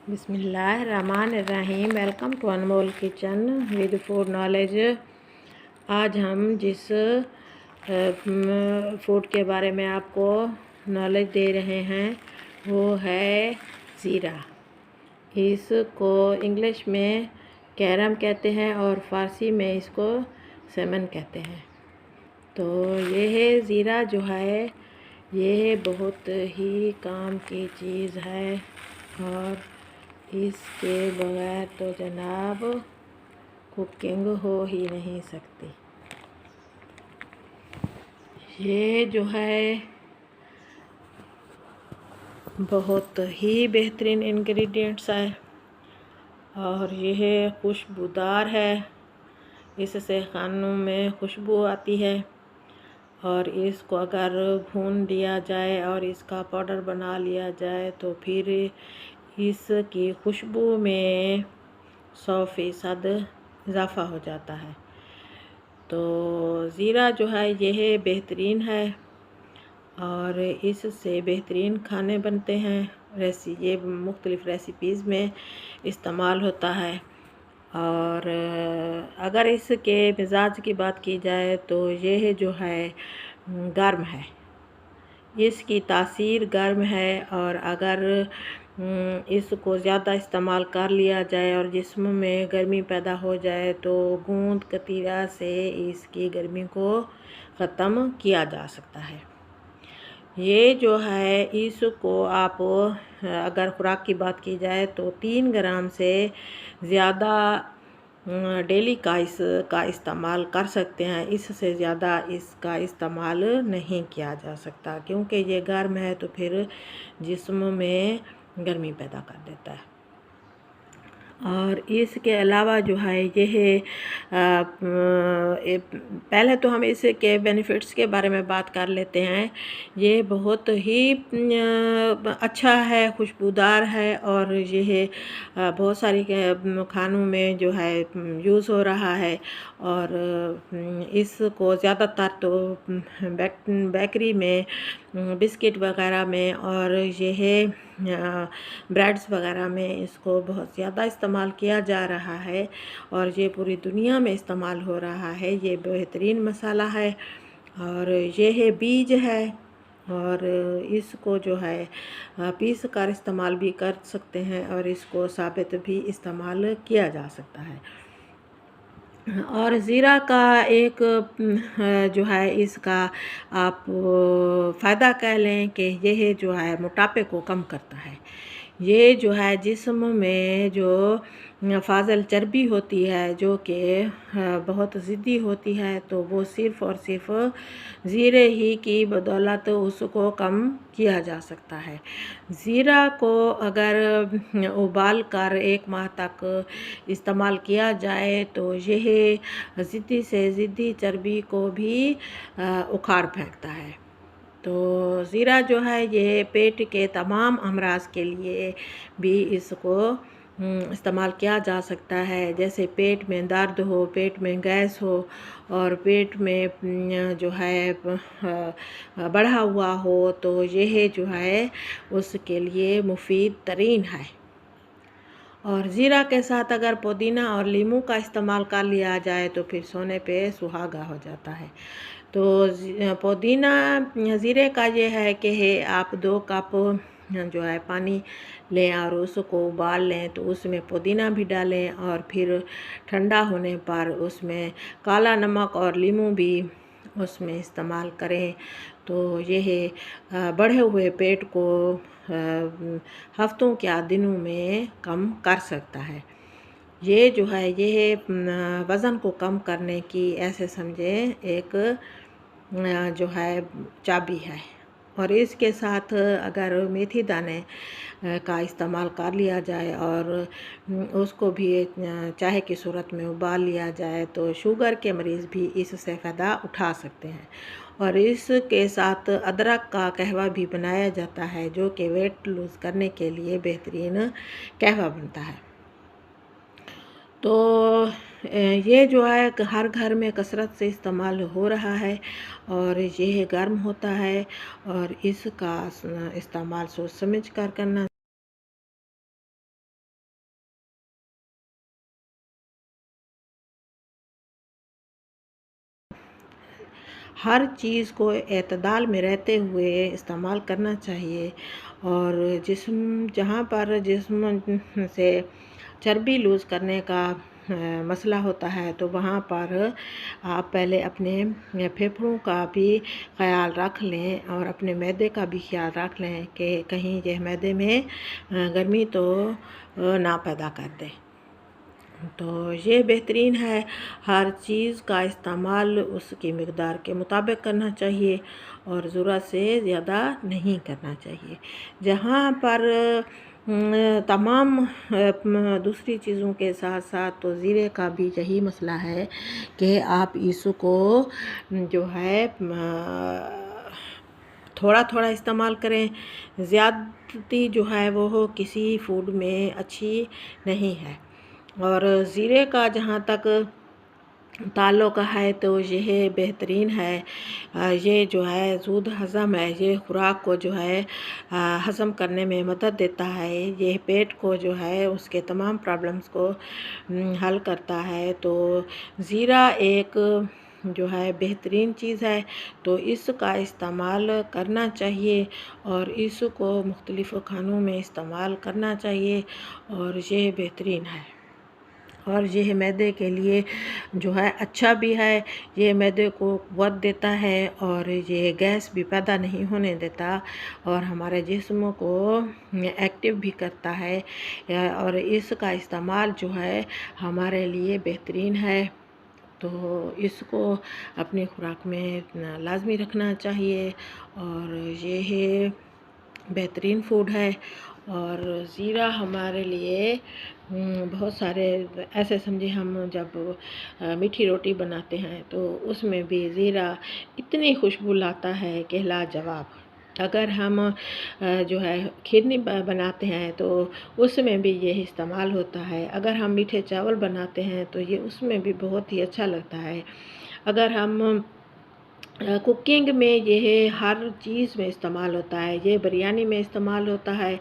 बिस्मिल्लाहिर्रहमानिर्रहीम। Welcome to Anmol kitchen with food knowledge. आज हम जिस फूड के बारे में आपको नॉलेज दे रहे हैं वो है ज़ीरा। इसको इंग्लिश में कैरम कहते हैं और फ़ारसी में इसको सेमन कहते हैं। तो ये ज़ीरा जो है ये बहुत ही काम की चीज़ है और इसके बगैर तो जनाब कुकिंग हो ही नहीं सकती। ये जो है बहुत ही बेहतरीन इंग्रेडिएंट्स है और यह खुशबूदार है। इससे खानों में खुशबू आती है और इसको अगर भून दिया जाए और इसका पाउडर बना लिया जाए तो फिर इसकी खुशबू में 100% इजाफ़ा हो जाता है। तो ज़ीरा जो है यह बेहतरीन है और इससे बेहतरीन खाने बनते हैं। ये मुख्तलिफ़ रेसिपीज़ में इस्तेमाल होता है। और अगर इसके मिजाज की बात की जाए तो यह जो है गर्म है, इसकी तासीर गर्म है और अगर इसको ज़्यादा इस्तेमाल कर लिया जाए और जिस्म में गर्मी पैदा हो जाए तो गूंद कतीरा से इसकी गर्मी को ख़त्म किया जा सकता है। ये जो है इसको आप अगर खुराक की बात की जाए तो 3 ग्राम से ज़्यादा डेली का इसका इस्तेमाल कर सकते हैं। इससे ज़्यादा इसका इस्तेमाल नहीं किया जा सकता क्योंकि ये गर्म है तो फिर जिस्म में गर्मी पैदा कर देता है। और इसके अलावा जो है यह पहले तो हम इसके बेनिफिट्स के बारे में बात कर लेते हैं। ये बहुत ही अच्छा है, खुशबूदार है और यह बहुत सारी खानों में जो है यूज़ हो रहा है। और इसको ज़्यादातर तो बेकरी में, बिस्किट वगैरह में और यह ब्रेड्स वगैरह में इसको बहुत ज़्यादा इस्तेमाल किया जा रहा है और ये पूरी दुनिया में इस्तेमाल हो रहा है। ये बेहतरीन मसाला है और यह बीज है और इसको जो है पीस कर इस्तेमाल भी कर सकते हैं और इसको साबित भी इस्तेमाल किया जा सकता है। और ज़ीरा का एक जो है इसका आप फ़ायदा कह लें कि यह जो है मोटापे को कम करता है। ये जो है जिस्म में जो फाजल चर्बी होती है जो कि बहुत ज़िद्दी होती है तो वो सिर्फ़ और सिर्फ ज़ीरे ही की बदौलत उसको कम किया जा सकता है। ज़ीरा को अगर उबाल कर 1 माह तक इस्तेमाल किया जाए तो यह ज़िद्दी से ज़िद्दी चर्बी को भी उखाड़ फेंकता है। तो ज़ीरा जो है ये पेट के तमाम अमराज के लिए भी इसको इस्तेमाल किया जा सकता है। जैसे पेट में दर्द हो, पेट में गैस हो और पेट में जो है बढ़ा हुआ हो तो यह जो है उसके लिए मुफीद तरीन है। और ज़ीरा के साथ अगर पुदीना और लीमू का इस्तेमाल कर लिया जाए तो फिर सोने पे सुहागा हो जाता है। तो पुदीना ज़ीरे का ये है कि आप 2 कप जो है पानी लें और उसको उबाल लें तो उसमें पुदीना भी डालें और फिर ठंडा होने पर उसमें काला नमक और लीमू भी उसमें इस्तेमाल करें तो यह बढ़े हुए पेट को हफ्तों या दिनों में कम कर सकता है। ये जो है यह वज़न को कम करने की ऐसे समझें एक जो है चाबी है। और इसके साथ अगर मेथी दाने का इस्तेमाल कर लिया जाए और उसको भी चाय की सूरत में उबाल लिया जाए तो शुगर के मरीज़ भी इससे फ़ायदा उठा सकते हैं। और इसके साथ अदरक का कहवा भी बनाया जाता है जो कि वेट लूज़ करने के लिए बेहतरीन कहवा बनता है। तो ये जो है हर घर में कसरत से इस्तेमाल हो रहा है और यह गर्म होता है और इसका इस्तेमाल सोच समझ कर करना हर चीज़ को एतदाल में रहते हुए इस्तेमाल करना चाहिए। और जिस्म जहाँ पर जिस्म से चर्बी लूज़ करने का मसला होता है तो वहाँ पर आप पहले अपने फेफड़ों का भी ख़्याल रख लें और अपने मैदे का भी ख़्याल रख लें कि कहीं यह मैदे में गर्मी तो ना पैदा कर दे। तो ये बेहतरीन है, हर चीज़ का इस्तेमाल उसकी मिक़दार के मुताबिक करना चाहिए और ज़रूरत से ज़्यादा नहीं करना चाहिए। जहाँ पर तमाम दूसरी चीज़ों के साथ साथ तो ज़ीरे का भी यही मसला है कि आप इसको जो है थोड़ा थोड़ा इस्तेमाल करें। ज़्यादती जो है वो किसी फूड में अच्छी नहीं है। और ज़ीरे का जहाँ तक ताल्लुक़ है तो यह बेहतरीन है। ये जो है ज़ूद हज़म है, ये खुराक को जो है हज़म करने में मदद देता है। ये पेट को जो है उसके तमाम प्रॉब्लम्स को हल करता है। तो ज़ीरा एक जो है बेहतरीन चीज़ है, तो इसका इस्तेमाल करना चाहिए और इसको मुख्तलिफ़ खानों में इस्तेमाल करना चाहिए और ये बेहतरीन है। और यह मैदे के लिए जो है अच्छा भी है, ये मैदे को क़ुव्वत देता है और ये गैस भी पैदा नहीं होने देता और हमारे जिस्म को एक्टिव भी करता है। और इसका इस्तेमाल जो है हमारे लिए बेहतरीन है, तो इसको अपनी खुराक में लाज़मी रखना चाहिए। और ये बेहतरीन फूड है। और ज़ीरा हमारे लिए बहुत सारे ऐसे समझे, हम जब मीठी रोटी बनाते हैं तो उसमें भी ज़ीरा इतनी खुशबू लाता है कि लाजवाब। अगर हम जो है खीरनी बनाते हैं तो उसमें भी ये इस्तेमाल होता है। अगर हम मीठे चावल बनाते हैं तो ये उसमें भी बहुत ही अच्छा लगता है। अगर हम कुकिंग में यह हर चीज़ में इस्तेमाल होता है, ये बिरयानी में इस्तेमाल होता है,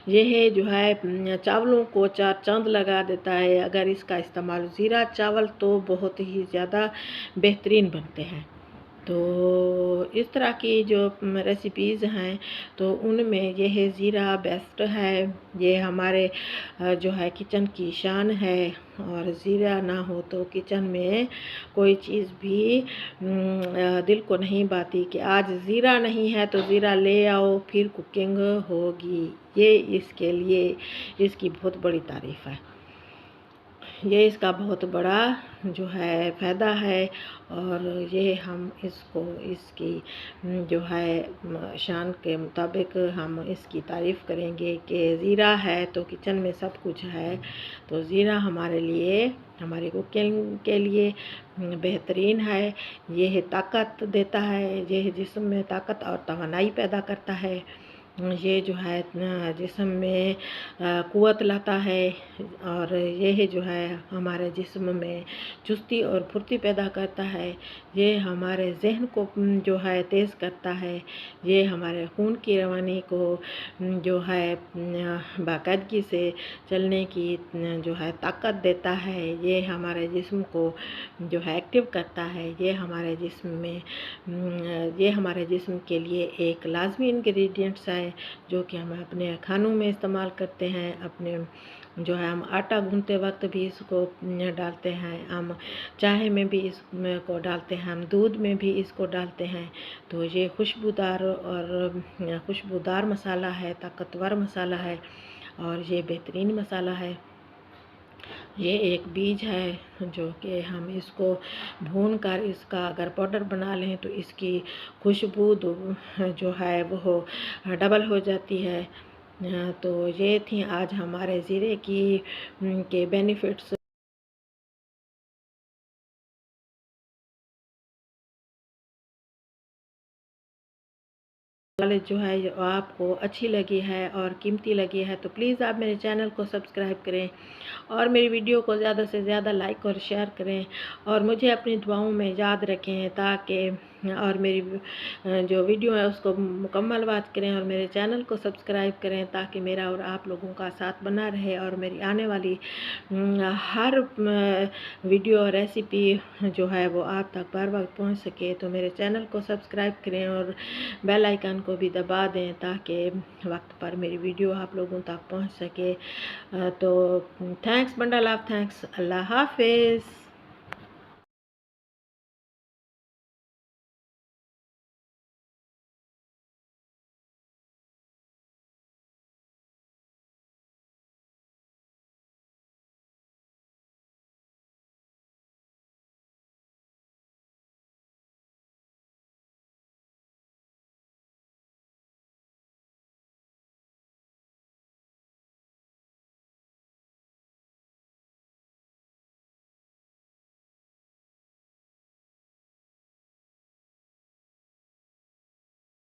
यह जो है चावलों को चार चाँद लगा देता है अगर इसका इस्तेमाल। ज़ीरा चावल तो बहुत ही ज़्यादा बेहतरीन बनते हैं। तो इस तरह की जो रेसिपीज़ हैं तो उनमें यह ज़ीरा बेस्ट है। ये हमारे जो है किचन की शान है और ज़ीरा ना हो तो किचन में कोई चीज़ भी दिल को नहीं भाती कि आज ज़ीरा नहीं है तो ज़ीरा ले आओ फिर कुकिंग होगी। ये इसके लिए इसकी बहुत बड़ी तारीफ़ है। ये इसका बहुत बड़ा जो है फ़ायदा है और ये हम इसको इसकी जो है शान के मुताबिक हम इसकी तारीफ़ करेंगे कि ज़ीरा है तो किचन में सब कुछ है। तो ज़ीरा हमारे लिए, हमारी कुकिंग के लिए बेहतरीन है। यह ताकत देता है, यह जिस्म में ताकत और तवानाई पैदा करता है। ये जो है जिस्म में क़ुव्वत लाता है और यह जो है हमारे जिस्म में चुस्ती और फुर्ती पैदा करता है। ये हमारे ज़हन को जो है तेज़ करता है। ये हमारे खून की रवानी को जो है बाकायदगी से चलने की जो है ताकत देता है। ये हमारे जिस्म को जो है एक्टिव करता है। ये हमारे जिस्म में ये हमारे जिस्म के लिए एक लाज़मी इंग्रेडिएंट्स है जो कि हम अपने खानों में इस्तेमाल करते हैं। अपने जो है हम आटा गूँथते वक्त भी इसको डालते हैं, हम चाय में भी इसको डालते हैं, हम दूध में भी इसको डालते हैं। तो ये खुशबूदार मसाला है, ताकतवर मसाला है और ये बेहतरीन मसाला है। ये एक बीज है जो कि हम इसको भून कर इसका अगर पाउडर बना लें तो इसकी खुशबू जो है वो डबल हो जाती है। तो ये थी आज हमारे ज़ीरे के बेनिफिट्स। नॉलेज जो है जो आपको अच्छी लगी है और कीमती लगी है तो प्लीज़ आप मेरे चैनल को सब्सक्राइब करें और मेरी वीडियो को ज़्यादा से ज़्यादा लाइक और शेयर करें और मुझे अपनी दुआओं में याद रखें ताकि और मेरी जो वीडियो है उसको मुकम्मल बात करें और मेरे चैनल को सब्सक्राइब करें, ताकि मेरा और आप लोगों का साथ बना रहे और मेरी आने वाली हर वीडियो रेसिपी जो है वो आप तक बार बार पहुंच सके। तो मेरे चैनल को सब्सक्राइब करें और बेल आइकन को भी दबा दें, ताकि वक्त पर मेरी वीडियो आप लोगों तक पहुंच सके। तो थैंक्स, बंडल ऑफ थैंक्स। अल्लाह हाफिज़।